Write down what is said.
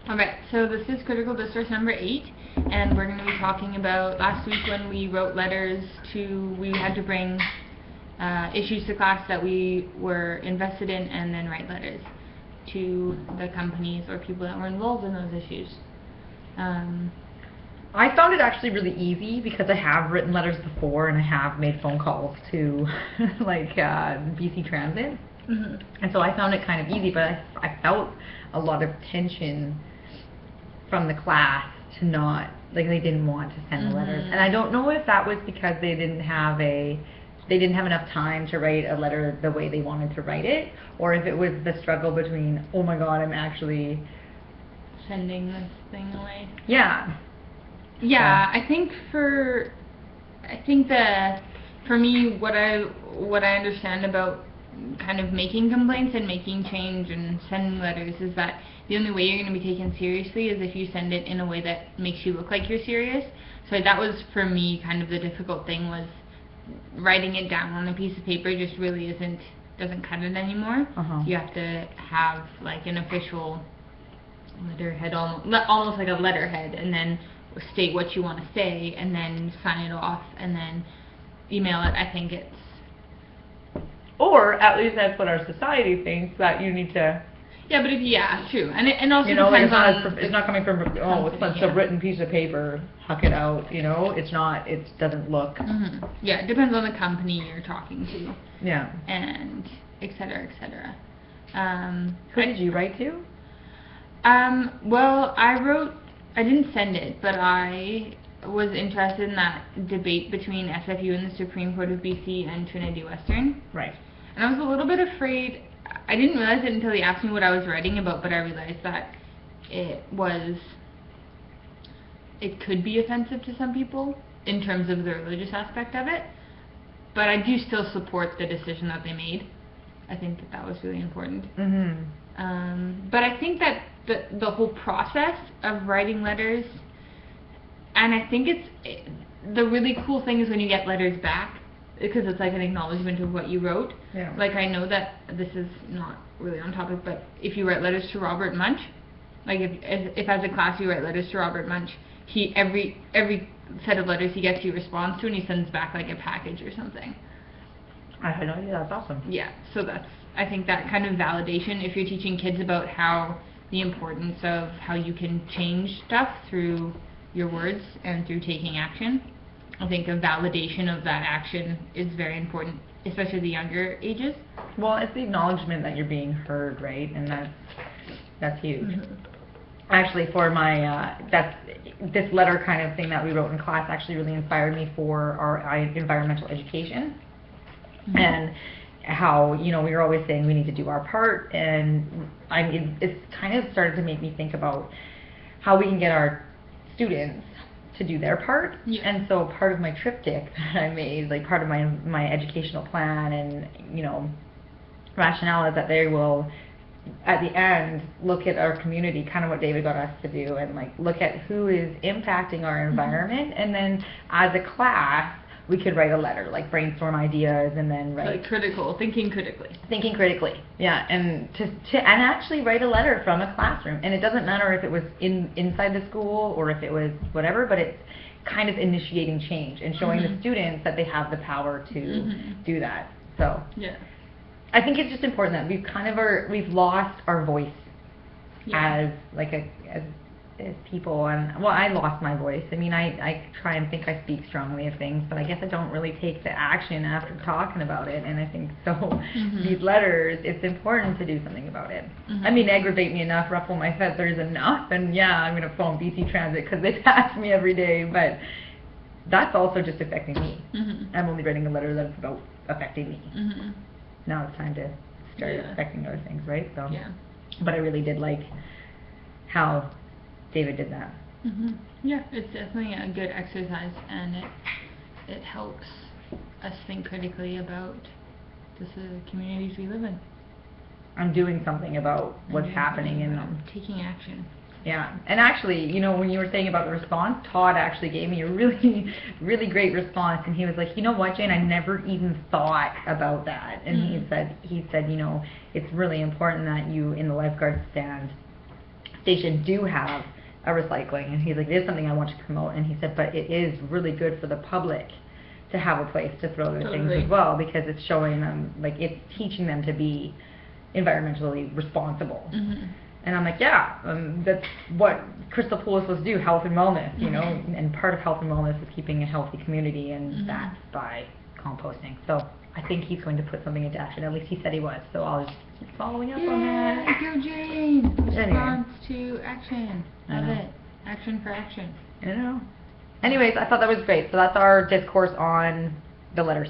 Okay, so this is Critical Discourse number 8, and we're going to be talking about last week when we wrote letters we had to bring issues to class that we were invested in and then write letters to the companies or people that were involved in those issues. I found it actually really easy because I have written letters before and I have made phone calls to like BC Transit. Mm-hmm. And so I found it kind of easy, but I felt a lot of tension from the class to not, like they didn't want to send the letters. And I don't know if that was because they didn't have enough time to write a letter the way they wanted to write it, or if it was the struggle between, oh my god, I'm actually sending this thing away. Yeah. Yeah, I think for me, what I understand about kind of making complaints and making change and sending letters is that the only way you're going to be taken seriously is if you send it in a way that makes you look like you're serious. So that was, for me, kind of the difficult thing, was writing it down on a piece of paper just really doesn't cut it anymore. You have to have like an official letterhead, almost like a letterhead, and then state what you want to say, and then sign it off, and then email it. I think it's... Or at least that's what our society thinks, that you need to... Yeah, but true. And also you know, depends on... It's not coming from, it's a written piece of paper, huck it out, you know? It's not, it doesn't look... Yeah, it depends on the company you're talking to. Yeah. And et cetera, et cetera. Who did you write to? Well, I didn't send it, but I was interested in that debate between SFU and the Supreme Court of BC and Trinity Western. Right. And I was a little bit afraid. I didn't realize it until he asked me what I was writing about, but I realized that it could be offensive to some people in terms of the religious aspect of it. But I do still support the decision that they made. I think that was really important. But I think that the whole process of writing letters, and I think the really cool thing is when you get letters back, because it's like an acknowledgement of what you wrote. Yeah. Like, I know that this is not really on topic, but if you write letters to Robert Munch, like if as a class you write letters to Robert Munch, every set of letters he gets, he responds to, and he sends back like a package or something. I had no idea. That's awesome. Yeah, so I think that kind of validation, if you're teaching kids about the importance of how you can change stuff through your words and through taking action, I think a validation of that action is very important, especially the younger ages. Well, it's the acknowledgement that you're being heard, right? And that's huge. Actually, for my this letter kind of thing that we wrote in class actually really inspired me for our environmental education. And how, you know, we were always saying we need to do our part, and I mean, it's kind of started to make me think about how we can get our students to do their part. And so part of my triptych that I made, like part of my educational plan and, you know, rationale, is that they will at the end look at our community, kind of what David got us to do, and like look at who is impacting our environment, and then as a class we could write a letter, like brainstorm ideas, and then write... Like thinking critically. Thinking critically, yeah, and and actually write a letter from a classroom. And it doesn't matter if it was inside the school or if it was whatever, but it's kind of initiating change and showing the students that they have the power to do that. So yeah, I think it's just important that we've lost our voice as like as people. And well, I lost my voice. I mean, I try and think I speak strongly of things, but I guess I don't really take the action after talking about it. And I think so these letters, it's important to do something about it. I mean, aggravate me enough, ruffle my feathers enough, and yeah, I'm going to phone BC Transit because they pass me every day, but that's also just affecting me. I'm only writing a letter that's about affecting me. Now it's time to start affecting other things, right? So but I really did like how David did that. Yeah, it's definitely a good exercise, and it helps us think critically about the communities we live in. I'm doing something about what's happening in them. Taking action. Yeah, and actually, you know, when you were saying about the response, Todd actually gave me a really, really great response, and he was like, you know what, Jayne, I never even thought about that. And he said, you know, it's really important that you, in the lifeguard stand, station do have a recycling, and he's like, it is something I want to promote, and he said, but it is really good for the public to have a place to throw their things as well, because it's showing them, like, it's teaching them to be environmentally responsible. And I'm like, yeah, that's what Crystal Pool is supposed to do, health and wellness, you know, and part of health and wellness is keeping a healthy community, and that's by composting. So I think he's going to put something into action. At least he said he was. So I'll just keep following up on that. Go Jayne! Response Anyway. to action. Love it. Action for action. I know. Anyways, I thought that was great. So that's our discourse on the letters.